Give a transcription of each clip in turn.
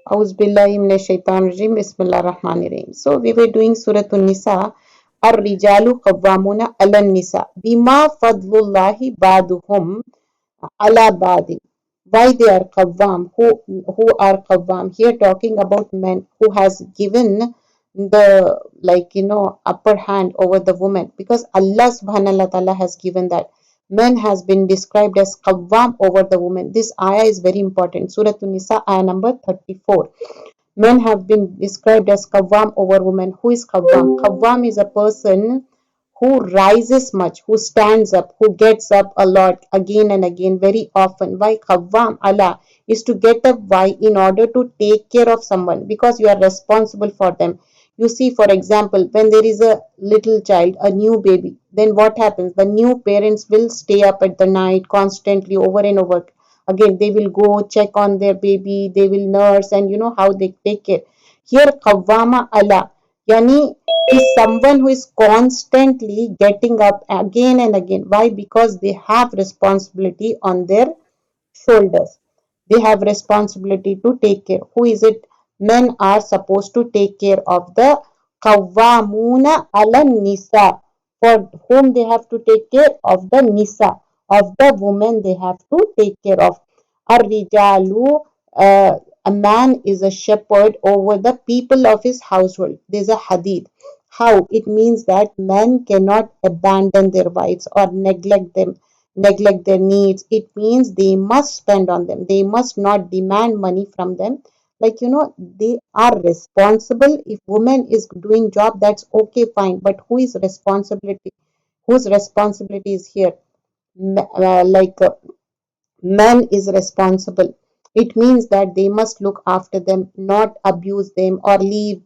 Auzu billahi minash shaitanir rajim. Bismillahir rahmanir rahim. So we were doing Surah An-Nisa. Ar-rijalu qawwamuna 'alan nisa bima fadlullahi ba'duhum 'ala ba'din. Why they are qawwam? Who are qawwam? Here talking about men who has given the upper hand over the woman, because Allah subhanahu wa ta'ala has given that. Men has been described as qawwam over the woman. This ayah is very important. Surah An-Nisa, ayah number 34. Men have been described as Qawwam over women. Who is Qawwam? Qawwam is a person who rises much, who stands up, who gets up a lot again and again, very often. Why Qawwam Allah is to get up? Why? In order to take care of someone, because you are responsible for them. You see, for example, when there is a little child, a new baby, then what happens? The new parents will stay up at the night constantly over and over again. They will go check on their baby, they will nurse, and you know how they take care. Here qawwama ala, yani, is someone who is constantly getting up again and again. Why? Because they have responsibility on their shoulders. They have responsibility to take care. Who is it? Men are supposed to take care of the qawwamuna ala nisa, for whom they have to take care of the nisa, of the women they have to take care of. Ar-rijalu, a man is a shepherd over the people of his household. There's a hadith. How? It means that men cannot abandon their wives or neglect their needs. It means they must spend on them. They must not demand money from them. They are responsible. If woman is doing job, that's okay, fine. But who is responsibility? Whose responsibility is here? Man is responsible. It means that they must look after them, not abuse them or leave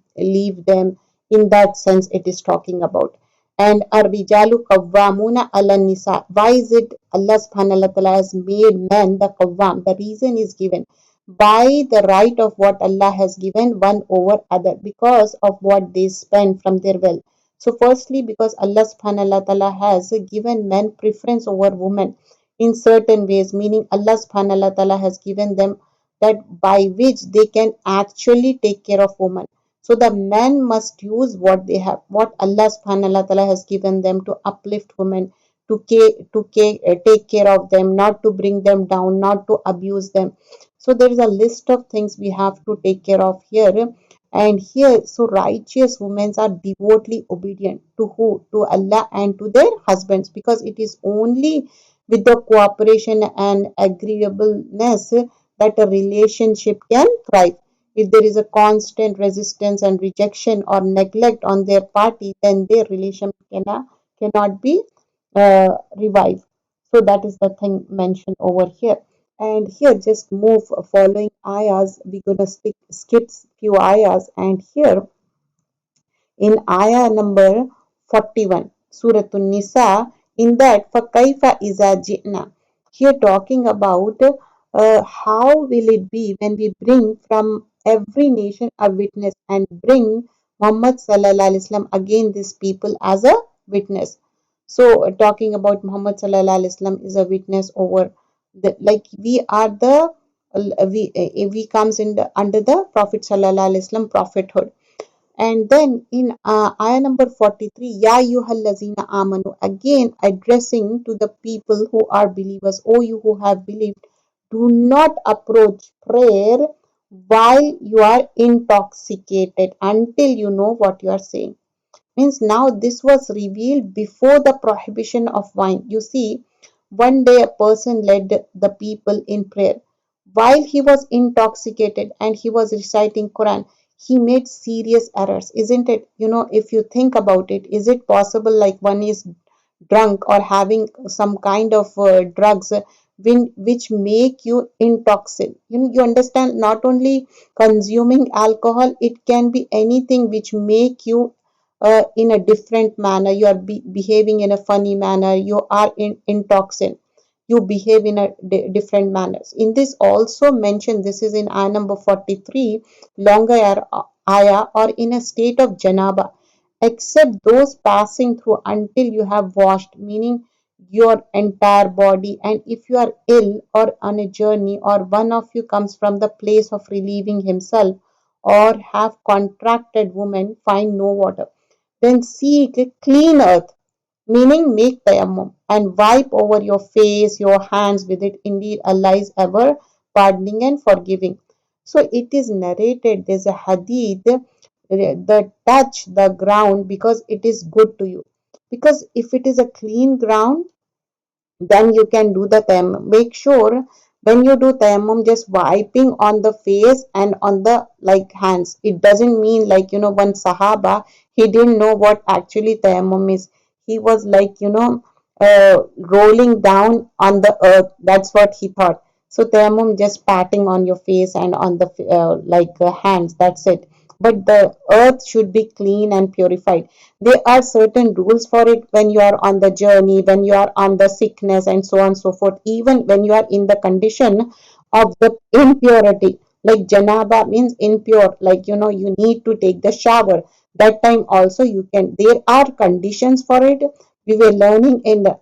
them. In that sense, it is talking about. And ar-rijalu qawwamuna 'ala nisa. Why is it Allah subhanahu wa ta'ala has made men the qawwam? The reason is given by the right of what Allah has given one over other, because of what they spend from their wealth. So firstly, because Allah subhanahu wa ta'ala has given men preference over women in certain ways, meaning Allah subhanahu wa ta'ala has given them that by which they can actually take care of women. So the men must use what they have, what Allah subhanahu wa ta'ala has given them, to uplift women, take care of them, not to bring them down, not to abuse them. So there is a list of things we have to take care of here. And here, so righteous women are devotedly obedient to who? To Allah and to their husbands, because it is only with the cooperation and agreeableness that a relationship can thrive. If there is a constant resistance and rejection or neglect on their party, then their relationship cannot be revived. So that is the thing mentioned over here. And here, just move following ayahs. We're gonna skip few ayahs, and here in ayah number 41, Surah An-Nisa, in that فَكَيْفَ إِذَا جِئْنَا, here talking about how will it be when we bring from every nation a witness, and bring Muhammad sallallahu alaihi wasallam, again these people as a witness. So talking about Muhammad sallallahu alaihi wasallam is a witness over the, like we are the we comes in under the Prophet sallallahu alaihi wasallam prophethood. And then in ayah number 43, Ya yuhallazina amanu, again addressing to the people who are believers. O you who have believed, do not approach prayer while you are intoxicated, until you know what you are saying. Means now this was revealed before the prohibition of wine. You see, one day a person led the people in prayer. While he was intoxicated and he was reciting Quran, he made serious errors, isn't it? If you think about it, is it possible like one is drunk or having some kind of drugs which make you intoxicant? You understand, not only consuming alcohol, it can be anything which make you in a different manner. You are behaving in a funny manner, you are intoxicant, you behave in a different manners. In this also mentioned, this is in ayah number 43, longer ayah, or in a state of janaba, except those passing through until you have washed, meaning your entire body. And if you are ill or on a journey, or one of you comes from the place of relieving himself, or have contracted woman, find no water, then seek a clean earth, meaning make tayammum, and wipe over your face, your hands with it. Indeed, Allah is ever pardoning and forgiving. So it is narrated, there's a hadith, the touch the ground because it is good to you. Because if it is a clean ground, then you can do the tayammum. Make sure when you do tayammum, just wiping on the face and on the like hands. It doesn't mean like, one Sahaba, he didn't know what actually tayammum is. He was like, rolling down on the earth. That's what he thought. So tayammum just patting on your face and on the hands. That's it. But the earth should be clean and purified. There are certain rules for it when you are on the journey, when you are on the sickness, and so on and so forth. Even when you are in the condition of the impurity, like janaba means impure, like you need to take the shower. That time also you can. There are conditions for it. We were learning in the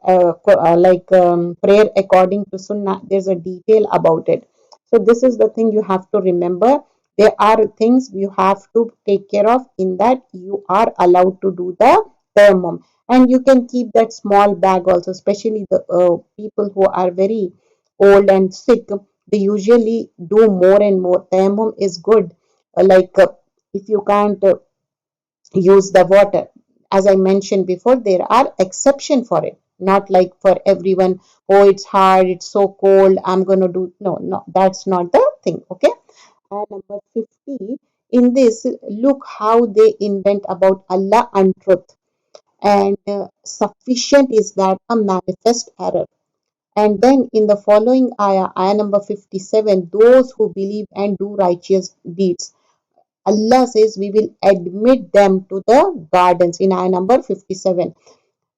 prayer according to Sunnah. There's a detail about it. So this is the thing you have to remember. There are things you have to take care of, in that you are allowed to do the tayammum. And you can keep that small bag also, especially the people who are very old and sick. They usually do more and more. Tayammum is good. If you can't use the water, as I mentioned before, there are exception for it. Not like for everyone, oh, it's hard, it's so cold, I'm going to do. No, no, that's not the thing. Okay. Number 50, in this, look how they invent about Allah untruth. And sufficient is that a manifest error. And then in the following ayah number 57, those who believe and do righteous deeds, Allah says we will admit them to the gardens in ayah number 57,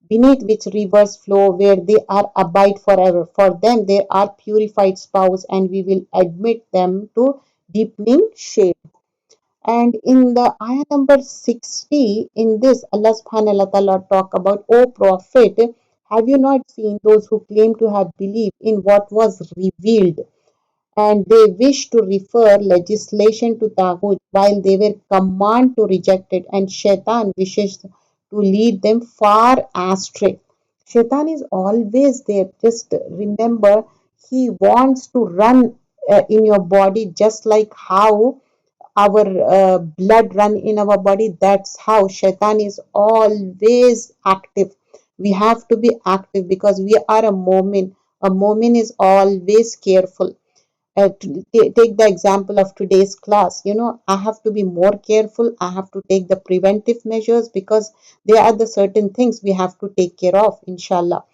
beneath which rivers flow, where they are abide forever. For them there are purified spouse, and we will admit them to deepening shade. And in the ayah number 60, in this, Allah subhanahu wa ta'ala talk about, O Prophet, have you not seen those who claim to have believed in what was revealed, and they wish to refer legislation to Taghut, while they were commanded to reject it, and Shaitan wishes to lead them far astray. Shaitan is always there. Just remember, he wants to run in your body, just like how our blood run in our body. That's how Shaitan is always active. We have to be active because we are a moment. A moment is always careful. Take the example of today's class. I have to be more careful. I have to take the preventive measures, because there are the certain things we have to take care of, inshallah.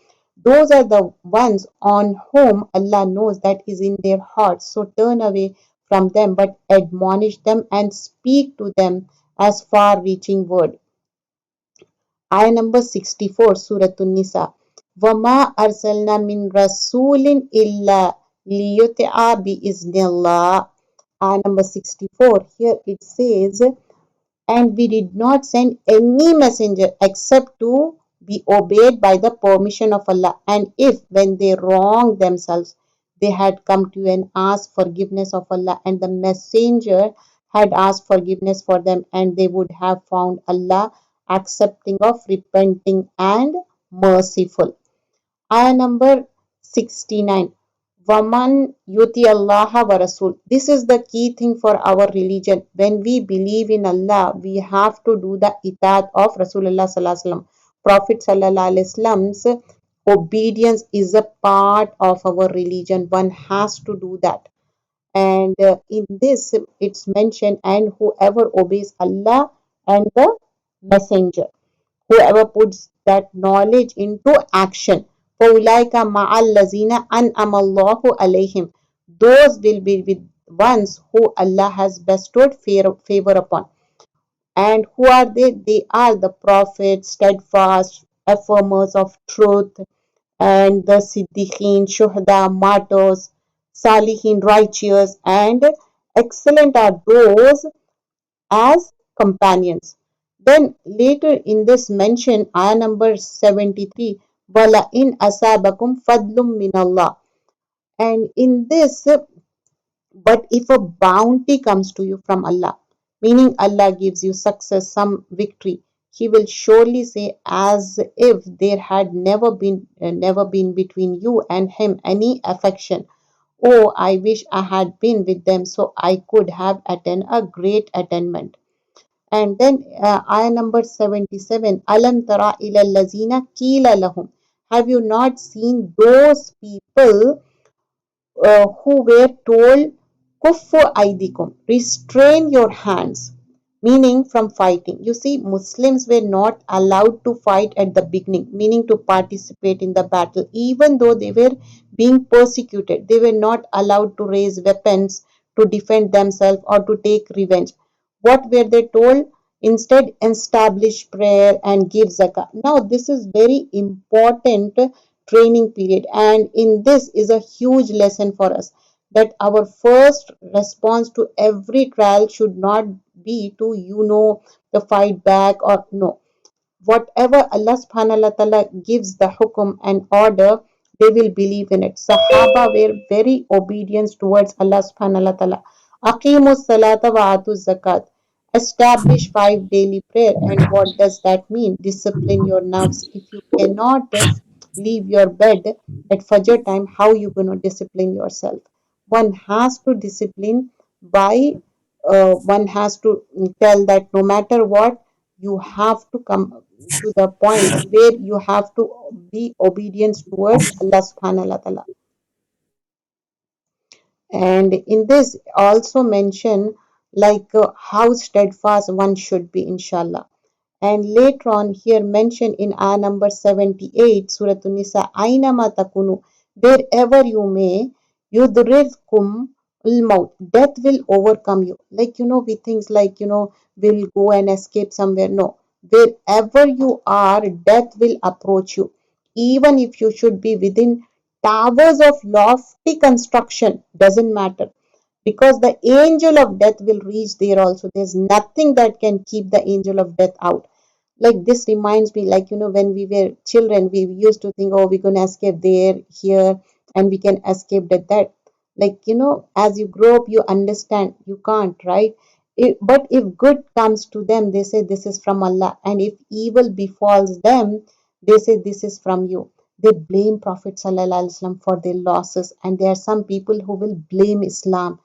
Those are the ones on whom Allah knows that is in their hearts. So turn away from them, but admonish them and speak to them as far reaching word. Ayah number 64, Surah An-Nisa. وَمَا أَرْسَلْنَا مِن رَسُولٍ إِلَّا لِيُطِيعَ بِإِذْنِ اللَّهِ. Ayah number 64. Here it says, and we did not send any messenger except to be obeyed by the permission of Allah. And if, when they wronged themselves, they had come to you and asked forgiveness of Allah, and the messenger had asked forgiveness for them, and they would have found Allah accepting of repenting and merciful. Ayah number 69. Waman yuti Allah wa Rasul. This is the key thing for our religion. When we believe in Allah, we have to do the itat of Rasulullah Sallallahu Alaihi Wasallam. Prophet Sallallahu Alaihi Wasallam's obedience is a part of our religion. One has to do that. And in this, it's mentioned, and whoever obeys Allah and the messenger, whoever puts that knowledge into action. فَأُولَٰئِكَ مَعَ الَّذِينَ أَنْعَمَ اللَّهُ عَلَيْهِمْ. Those will be with ones who Allah has bestowed favor upon. And who are they? They are the prophets, steadfast, affirmers of truth, and the Siddiqeen, Shuhada, martyrs, Salihin, righteous, and excellent are those as companions. Then later in this mention, ayah number 73, Wala in asabakum fadlum min Allah. And in this, but if a bounty comes to you from Allah, meaning Allah gives you success, some victory, He will surely say, as if there had never been between you and Him any affection. Oh, I wish I had been with them so I could have attained a great attainment. And then ayah number 77, Alam tara ila lazina kila lahum. Have you not seen those people who were told, Kuffu aidikum, restrain your hands, meaning from fighting. You see, Muslims were not allowed to fight at the beginning, meaning to participate in the battle, even though they were being persecuted. They were not allowed to raise weapons to defend themselves or to take revenge. What were they told? Instead, establish prayer and give zakah. Now, this is very important training period, and in this is a huge lesson for us that our first response to every trial should not be to the fight back or no. Whatever Allah subhanahu wa ta'ala gives the hukum and order, they will believe in it. Sahaba were very obedient towards Allah subhanahu wa ta'ala. Aqimus salata wa atuz zakat. Establish 5 daily prayer. And what does that mean? Discipline your nerves. If you cannot leave your bed at Fajr time, how you going to discipline yourself? One has to discipline by one has to tell that no matter what, you have to come to the point where you have to be obedient towards Allah subhanahu wa ta'ala. And in this also mention like how steadfast one should be, inshallah. And later on, here mentioned in ayah number 78, Surah An-Nisa, Aynama takunu, wherever you may, yudrirkum al-maut, death will overcome you. Like, we things like, will go and escape somewhere. No, wherever you are, death will approach you. Even if you should be within towers of lofty construction, doesn't matter because the angel of death will reach there also. There's nothing that can keep the angel of death out. Like this reminds me, like, when we were children, we used to think, oh, we're going to escape there, here, and we can escape that. Like, as you grow up, you understand you can't, right? But if good comes to them, they say this is from Allah. And if evil befalls them, they say this is from you. They blame Prophet Sallallahu Alaihi Wasallam for their losses. And there are some people who will blame Islam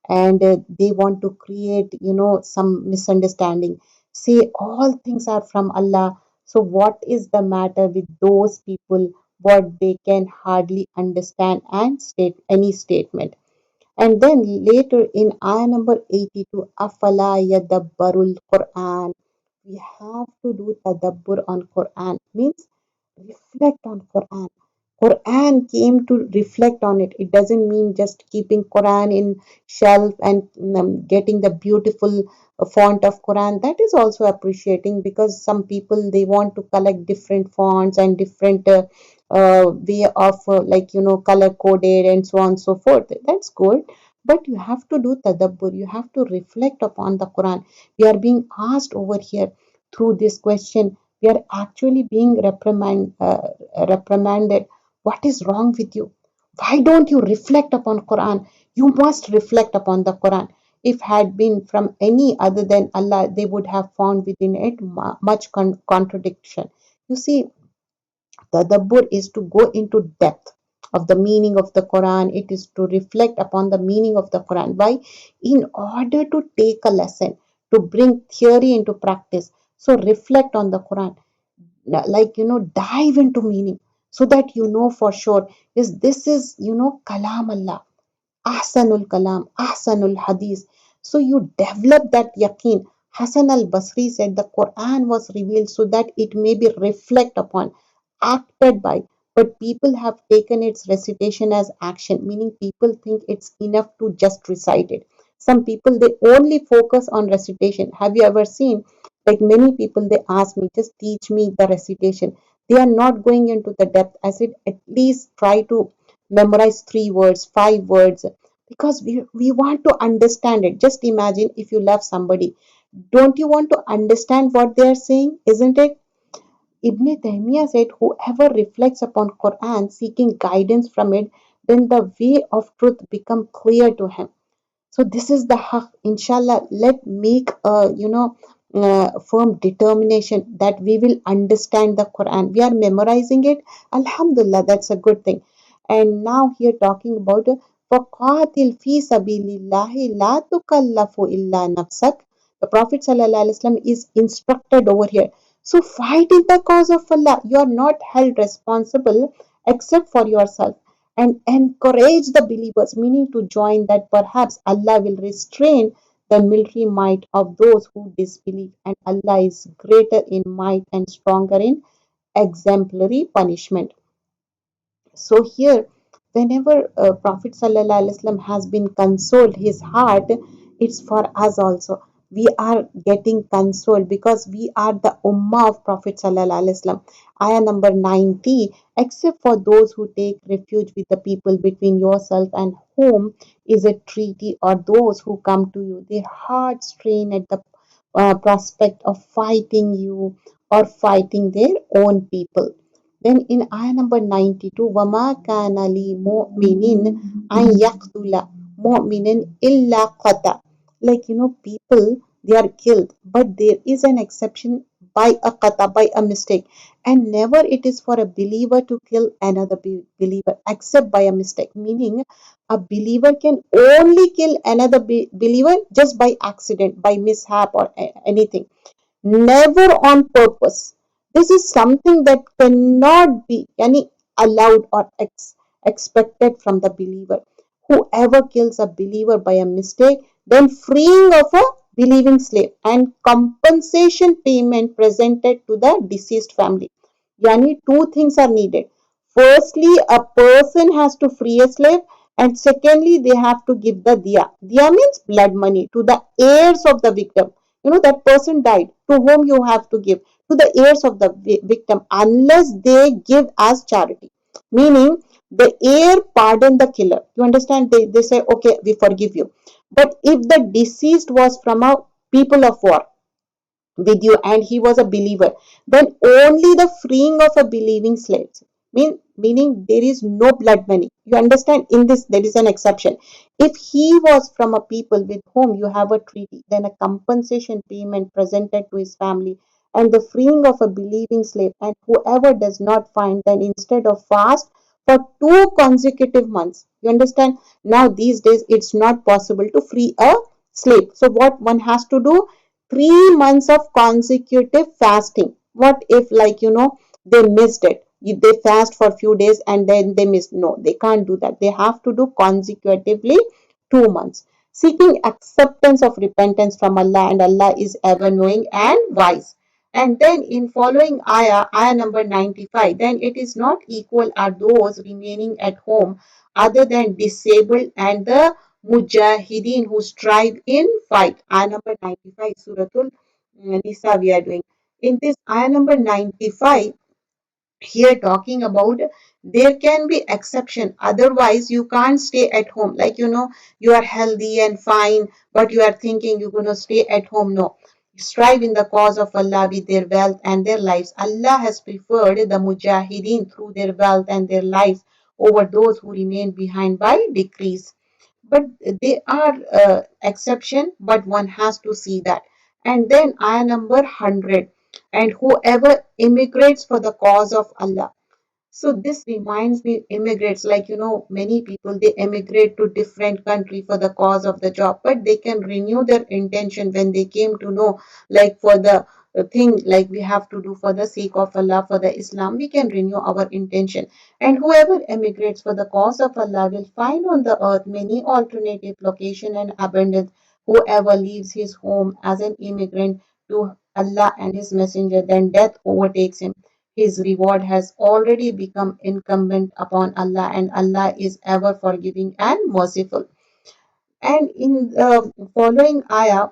and they want to create some misunderstanding. Say all things are from Allah, so what is the matter with those people what they can hardly understand and state any statement. And then later in ayah number 82, afala yadabbarul Quran, we have to do tadabbur on Quran, means reflect on Quran. Quran came to reflect on it. It doesn't mean just keeping Quran in shelf and getting the beautiful font of Quran. That is also appreciating because some people they want to collect different fonts and different way of like color coded and so on and so forth. That's good. But you have to do tadabbur. You have to reflect upon the Quran. We are being asked over here through this question. We are actually being reprimanded. What is wrong with you? Why don't you reflect upon Quran? You must reflect upon the Quran. If had been from any other than Allah, they would have found within it much contradiction. You see, tadabbur is to go into depth of the meaning of the Quran. It is to reflect upon the meaning of the Quran. Why? In order to take a lesson, to bring theory into practice. So reflect on the Quran, like dive into meaning so that you know for sure is this is kalam Allah, ahsanul kalam, ahsanul hadith. So you develop that yaqeen. Hassan al-Basri said the Quran was revealed so that it may be reflect upon, acted by, but people have taken its recitation as action, meaning people think it's enough to just recite it. Some people they only focus on recitation. Have you ever seen, like many people they ask me, just teach me the recitation. They are not going into the depth. I said at least try to memorize 3 words, 5 words, because we want to understand it. Just imagine if you love somebody, don't you want to understand what they are saying, isn't it? Ibn Taymiyyah said, whoever reflects upon Quran seeking guidance from it, then the way of truth become clear to him. So this is the haq. Inshallah, let make a firm determination that we will understand the Quran. We are memorizing it. Alhamdulillah, that's a good thing. And now here talking about فَقَاتِلْ فِي سَبِيلِ اللَّهِ لَا تُكَلَّفُ إِلَّا نَفْسَكَ. The Prophet ﷺ is instructed over here. So fight in the cause of Allah. You are not held responsible except for yourself, and encourage the believers, meaning to join, that perhaps Allah will restrain the military might of those who disbelieve, and Allah is greater in might and stronger in exemplary punishment. So here, whenever Prophet ﷺ has been consoled, his heart, it's for us also. We are getting consoled because we are the ummah of Prophet ﷺ. Ayah number 90, except for those who take refuge with the people between yourself and whom is a treaty, or those who come to you, their hearts strain at the prospect of fighting you or fighting their own people. Then in ayah number 92, وَمَا كَانَ لِمُؤْمِنٍ أَن يَقْتُلَ مُؤْمِنًا إِلَّا قَطَعَ. Like, people, they are killed, but there is an exception by a qata, by a mistake. And never it is for a believer to kill another believer except by a mistake. Meaning, a believer can only kill another believer just by accident, by mishap or anything, never on purpose. This is something that cannot be any allowed or expected from the believer. Whoever kills a believer by a mistake, then freeing of a believing slave and compensation payment presented to the deceased family. Yani two things are needed. Firstly, a person has to free a slave, and secondly, they have to give the diya. Diya means blood money to the heirs of the victim. That person died, to whom you have to give, to the heirs of the victim, unless they give as charity, meaning the heir pardon the killer. You understand? They say, okay, we forgive you. But if the deceased was from a people of war with you and he was a believer, then only the freeing of a believing slaves, meaning there is no blood money. You understand? In this there is an exception. If he was from a people with whom you have a treaty, then a compensation payment presented to his family and the freeing of a believing slave. And whoever does not find, then instead of fast for 2 consecutive months. You understand? Now these days it's not possible to free a slave. So what one has to do? 3 months of consecutive fasting. What if, like, they missed it? If they fast for a few days and then they miss, no, they can't do that. They have to do consecutively 2 months. Seeking acceptance of repentance from Allah, and Allah is ever knowing and wise. And then in following ayah number 95, then it is not equal are those remaining at home other than disabled and the mujahideen who strive in fight. Ayah number 95, Suratul Nisa we are doing. In this ayah number 95, here talking about there can be exception, otherwise you can't stay at home, like, you are healthy and fine, but you are thinking you're going to stay at home. No, strive in the cause of Allah with their wealth and their lives. Allah has preferred the mujahideen through their wealth and their lives over those who remain behind by decrees. But they are exception, but one has to see that. And then ayah number 100, and whoever immigrates for the cause of Allah. So this reminds me, immigrants, like, many people, they emigrate to different country for the cause of the job, but they can renew their intention when they came to know, like, for the thing like we have to do for the sake of Allah, for the Islam, we can renew our intention. And whoever emigrates for the cause of Allah will find on the earth many alternative location and abundance. Whoever leaves his home as an immigrant to Allah and his messenger, then death overtakes him. His reward has already become incumbent upon Allah, and Allah is ever forgiving and merciful. And in the following ayah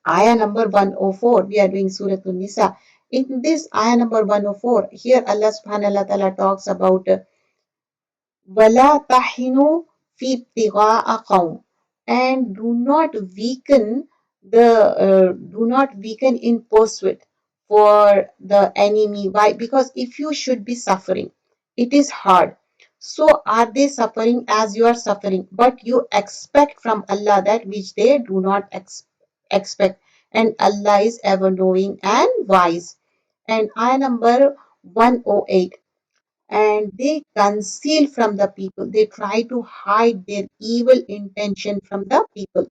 number 104, we are doing Surah An-Nisa. In this ayah number 104, here Allah subhanahu wa ta'ala talks about وَلَا تَحِنُوا فِي ابْتِغَاءَ قَوْمٍ, and do not weaken in pursuit for the enemy. Why? Because if you should be suffering, it is hard. So are they suffering as you are suffering? But you expect from Allah that which they do not expect. And Allah is ever knowing and wise. And ayah number 108. And they conceal from the people. They try to hide their evil intention from the people.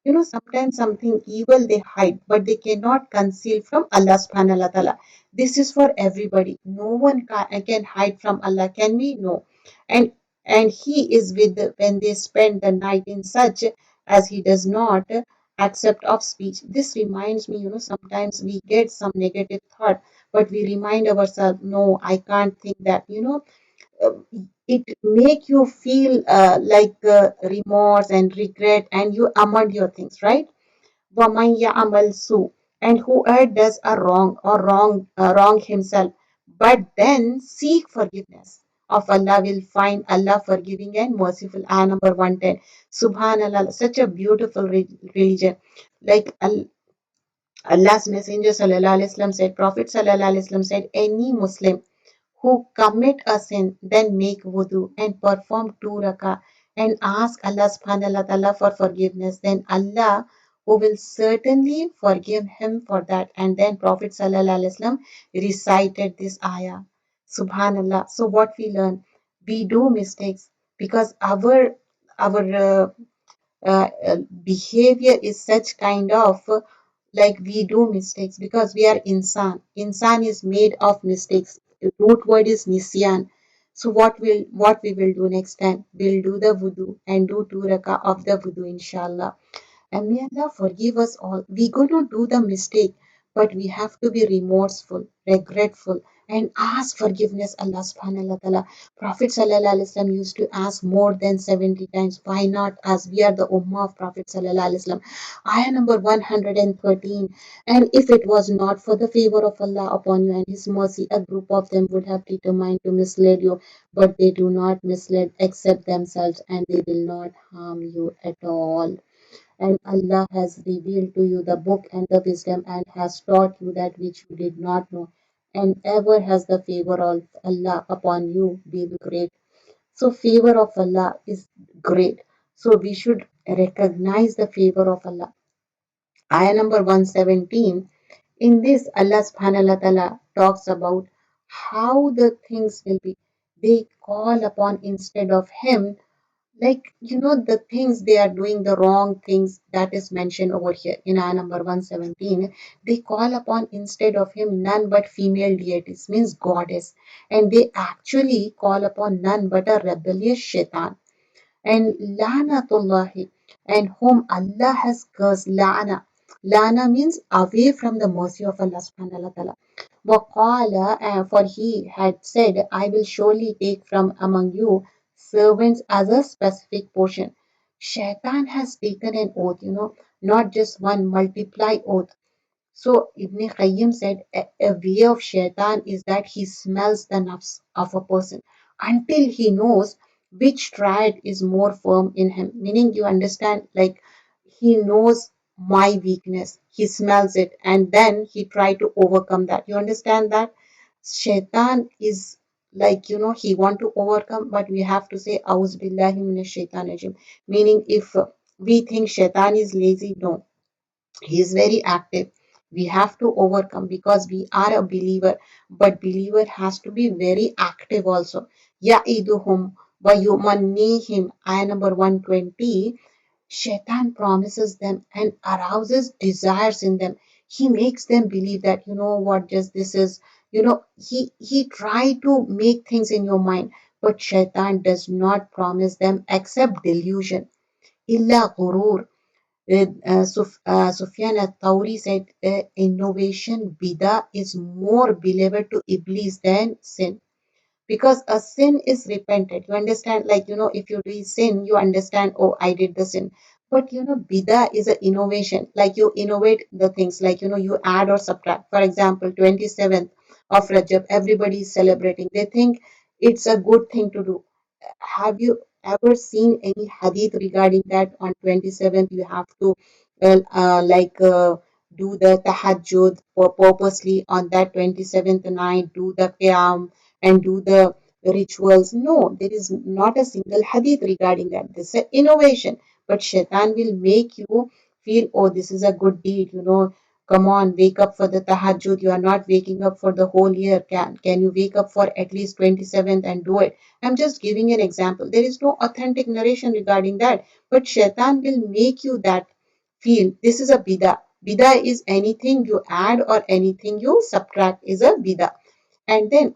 You know, sometimes something evil they hide, but they cannot conceal from Allah subhanahu wa ta'ala. This is for everybody. No one can hide from Allah. Can we? No. And and He is with when they spend the night in such as He does not accept of speech. This reminds me, sometimes we get some negative thought, but we remind ourselves, no, I can't think that, it make you feel like remorse and regret, and you amend your things, right? وَمَنْ يَعْمَلْ سُوءًا, and whoever does a wrong or wrong himself, but then seek forgiveness of Allah, will find Allah forgiving and merciful. Ayah number 110. Subhanallah, such a beautiful religion. Like Allah's Messenger Sallallahu Alaihi Wasallam said, Prophet Sallallahu Alaihi Wasallam said, any Muslim who commit a sin, then make wudu and perform 2 rakah and ask Allah subhanahu wa ta'ala for forgiveness, then Allah who will certainly forgive him for that. And then Prophet sallallahu alaihi wasallam recited this ayah. Subhanallah. So what we learn, we do mistakes because our behavior is such kind of like we do mistakes because we are insan. Insan is made of mistakes. The root word is nisyan. So what we will do next time? We'll do the wudu and do 2 rakah of the wudu, inshallah. And may Allah forgive us all. We're going to do the mistake, but we have to be remorseful, regretful, and ask forgiveness Allah subhanahu wa ta'ala. Prophet sallallahu alaihi wasallam used to ask more than 70 times. Why not us? We are the ummah of Prophet sallallahu alaihi wasallam. Ayah number 113. And if it was not for the favor of Allah upon you and His mercy, a group of them would have determined to mislead you, but they do not mislead except themselves, and they will not harm you at all. And Allah has revealed to you the book and the wisdom and has taught you that which you did not know. And ever has the favor of Allah upon you been great. So favor of Allah is great. So we should recognize the favor of Allah. Ayah number 117. In this, Allah subhanahu wa ta'ala talks about how the things will be. They call upon instead of Him, like the things they are doing, the wrong things that is mentioned over here in ayah number 117. They call upon instead of him none but female deities, means goddess, and they actually call upon none but a rebellious shaitan. And la'natullahi, and whom Allah has cursed. La'na means away from the mercy of Allah subhanahu wa ta'ala. Waqala, for he had said, I will surely take from among you servants as a specific portion. Shaitan has taken an oath, not just one, multiply oath. So Ibn Qayyim said a way of shaitan is that he smells the nafs of a person until he knows which triad is more firm in him. Meaning, you understand, like he knows my weakness, he smells it, and then he try to overcome that. You understand that? Shaitan is like, he want to overcome, but we have to say, Auz billahi minash shaitan rajim. Meaning, if we think shaitan is lazy, no, he is very active. We have to overcome because we are a believer, but believer has to be very active also. Ya'iduhum wa yumannihim, ayah number 120. Shaitan promises them and arouses desires in them. He makes them believe that, what, just this is, he try to make things in your mind, but shaitan does not promise them except delusion. Illa ghurur. Sufyan al-Thawri said, innovation, bida, is more beloved to Iblis than sin. Because a sin is repented. You understand, like, if you do sin, you understand, oh, I did the sin. But, bida is an innovation. Like you innovate the things, like, you add or subtract. For example, 27th of Rajab, everybody is celebrating. They think it's a good thing to do. Have you ever seen any hadith regarding that on 27th you have to like do the tahajjud for purposely on that 27th night, do the qiyam and do the rituals. No, there is not a single hadith regarding that. This is an innovation. But shaitan will make you feel, oh, this is a good deed, come on, wake up for the tahajjud. You are not waking up for the whole year. Can you wake up for at least 27th and do it? I'm just giving an example. There is no authentic narration regarding that. But shaitan will make you that feel this is a bidah. Bidah is anything you add or anything you subtract is a bidah. And then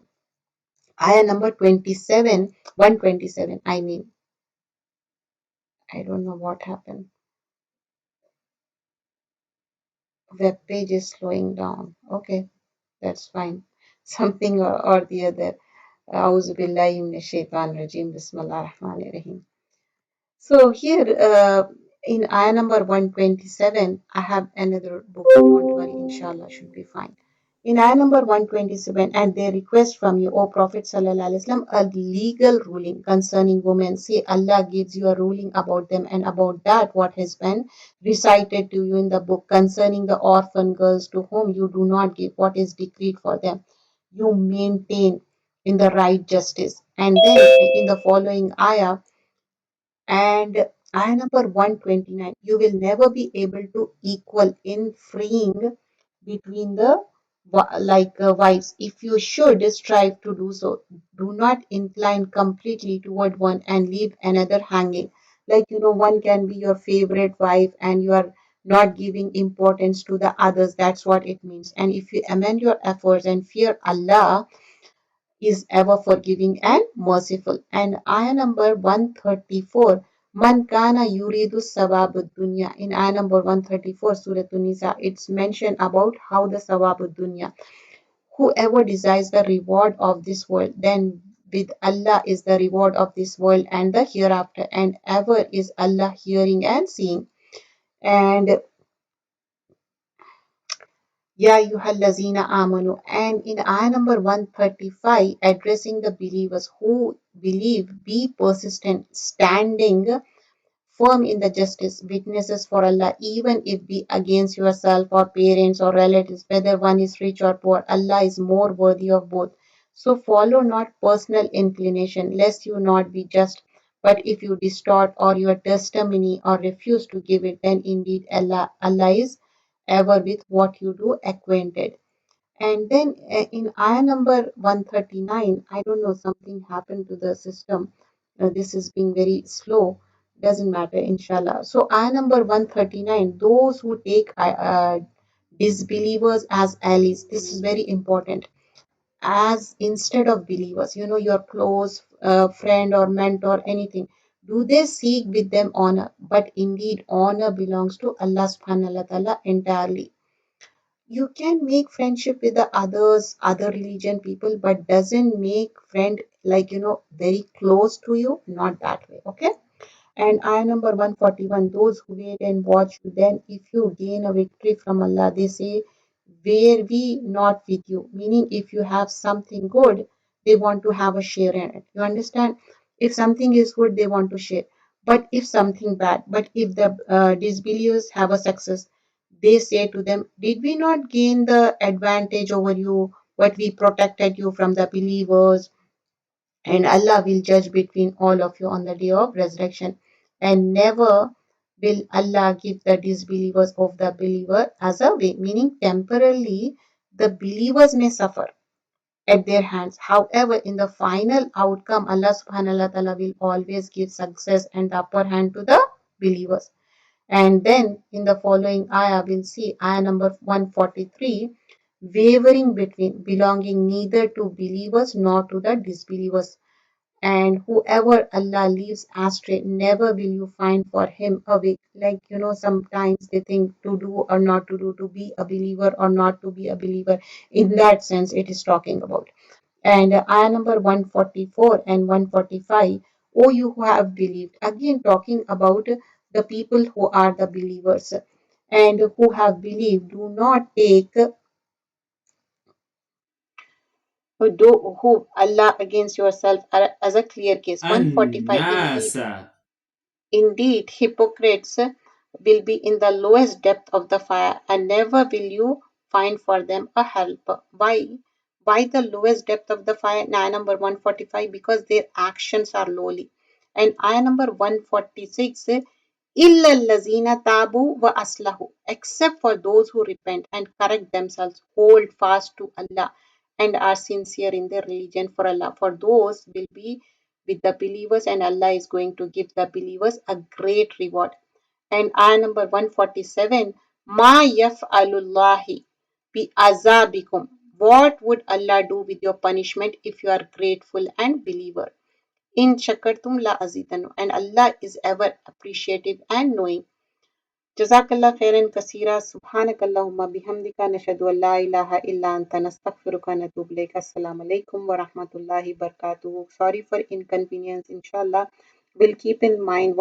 ayah number 27, 127, I mean, I don't know what happened. Web page is slowing down. Okay, that's fine. Something or the other. أعوذ بالله من الشيطان الرجيم بسم الله الرحمن الرحيم. So here in ayah number 127, I have another book. Don't worry, inshallah, should be fine. In ayah number 127, and they request from you, O Prophet Sallallahu Alaihi Wasallam, a legal ruling concerning women. See, Allah gives you a ruling about them, and about that, what has been recited to you in the book concerning the orphan girls to whom you do not give what is decreed for them. You maintain in the right justice. And then in the following ayah, and ayah number 129, you will never be able to equal in freeing between the wives. If you should strive to do so, do not incline completely toward one and leave another hanging. Like, one can be your favorite wife and you are not giving importance to the others. That's what it means. And if you amend your efforts and fear Allah, is ever forgiving and merciful. And ayah number 134, Man kana yuridu sawabud dunya. In ayah number 134, Surah Tunisa, it's mentioned about how the sawabud dunya. Whoever desires the reward of this world, then with Allah is the reward of this world and the hereafter, and ever is Allah hearing and seeing. And Ya ayyuhallazina amanu. And in ayah number 135, addressing the believers who believe, be persistent, standing firm in the justice, witnesses for Allah, even if be against yourself or parents or relatives, whether one is rich or poor, Allah is more worthy of both. So follow not personal inclination, lest you not be just. But if you distort or your testimony or refuse to give it, then indeed Allah is ever with what you do acquainted. And then in ayah number 139, I don't know, something happened to the system. This is being very slow. Doesn't matter, inshallah. So ayah number 139, those who take disbelievers as allies, this is very important, as instead of believers, your close friend or mentor, anything. Do they seek with them honor? But indeed, honor belongs to Allah subhanahu wa ta'ala entirely. You can make friendship with the others, other religion people, but doesn't make friend like very close to you, not that way. Okay. And ayah number 141, those who wait and watch, then if you gain a victory from Allah, they say, were we not with you? Meaning, if you have something good, they want to have a share in it. You understand? If something is good, they want to share. But if something bad, but if the disbelievers have a success, they say to them, did we not gain the advantage over you? But we protected you from the believers, and Allah will judge between all of you on the day of resurrection. And never will Allah give the disbelievers of the believer as a way, meaning temporarily the believers may suffer at their hands. However, in the final outcome, Allah subhanahu wa ta'ala will always give success and the upper hand to the believers. And then in the following ayah, we'll see ayah number 143, wavering between, belonging neither to believers nor to the disbelievers. And whoever Allah leaves astray, never will you find for him a way. Like, sometimes they think to do or not to do, to be a believer or not to be a believer. In that sense, it is talking about. And ayah number 144 and 145, O you who have believed. Again, talking about the people who are the believers and who have believed, do not take do who Allah against yourself as a clear case. 145, الناس. indeed hypocrites will be in the lowest depth of the fire, and never will you find for them a helper. Why? Why the lowest depth of the fire? In ayah number 145, because their actions are lowly. And ayah number 146, إِلَّا الَّذِينَ تَابُوا وَأَصْلَحُوا, except for those who repent and correct themselves, hold fast to Allah, and are sincere in their religion for Allah. For those will be with the believers, and Allah is going to give the believers a great reward. And ayah number 147, Ma yaf'alullahi bi azabikum. What would Allah do with your punishment if you are grateful and believer? In shakartum la azidanu. And Allah is ever appreciative and knowing. Jazakallah khairan kasira. Subhanakallahumma bihamdika nashhadu an la ilaha illa anta nastaghfiruka wa natubu ilayk. Assalamu alaikum wa rahmatullahi barakatuh. Sorry for inconvenience. Inshallah, we'll keep in mind